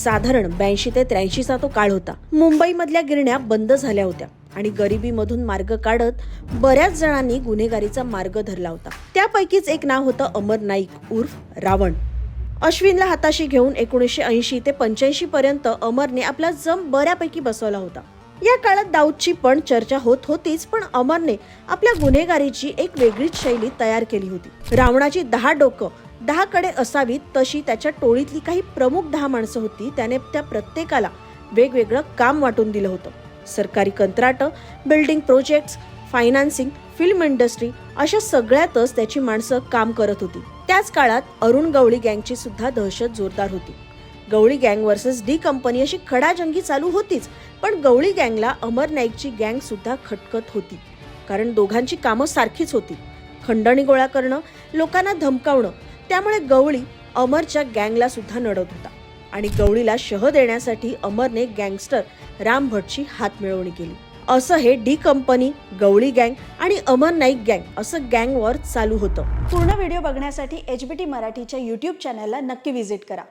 साधारण 82 ते 83चा तो काळ होता। मुंबईमधल्या गिरण्या बंद झाल्या होत्या आणि गरिबीमधून मार्ग काढत बऱ्याच जणांनी गुन्हेगारीचा मार्ग धरला होता। त्यापैकीच एक नाव होतं अमर नाईक उर्फ रावण। अश्विनला हाताशी घेऊन 1980 ते 85 पर्यंत अमरने आपला जम बऱ्यापैकी बसवला होता। या काळात दाऊदची पण चर्चा होत होतीच, पण अमरने आपल्या गुन्हेगारीची एक वेगळीच शैली तयार केली होती। रावणाची 10 डोकं 10 कडे असावीत तशी त्याच्या टोळीतली काही प्रमुख 10 माणसं होती। त्याने त्या प्रत्येकाला वेगवेगळं काम वाटून दिलं होतं। सरकारी कंत्राट, building projects, financing, film industry अशा सगळ्यातच त्याची माणसं काम करत होती। त्याच काळात अरुण गवळी गँगची सुद्धा दहशत जोरदार होती। गवळी गँग वर्सेस डी कंपनी अशी खडाजंगी चालू होतीच, पण गवळी गँगला अमर नाईकची गँग सुद्धा खटकत होती, कारण दोघांची कामं सारखीच होती। खंडणी गोळा करणं, लोकांना धमकावणं, त्यामुळे गवळी अमरच्या गँगला सुद्धा नडत होता आणि गवळीला शह देण्यासाठी अमरने गँगस्टर राम भटची हात मिळवणी केली। असं हे डी कंपनी, गवळी गँग आणि अमर नाईक गँग असं गँग वॉर चालू होतं। पूर्ण व्हिडिओ बघण्यासाठी HBT मराठीच्या YouTube चॅनलला नक्की व्हिजिट करा।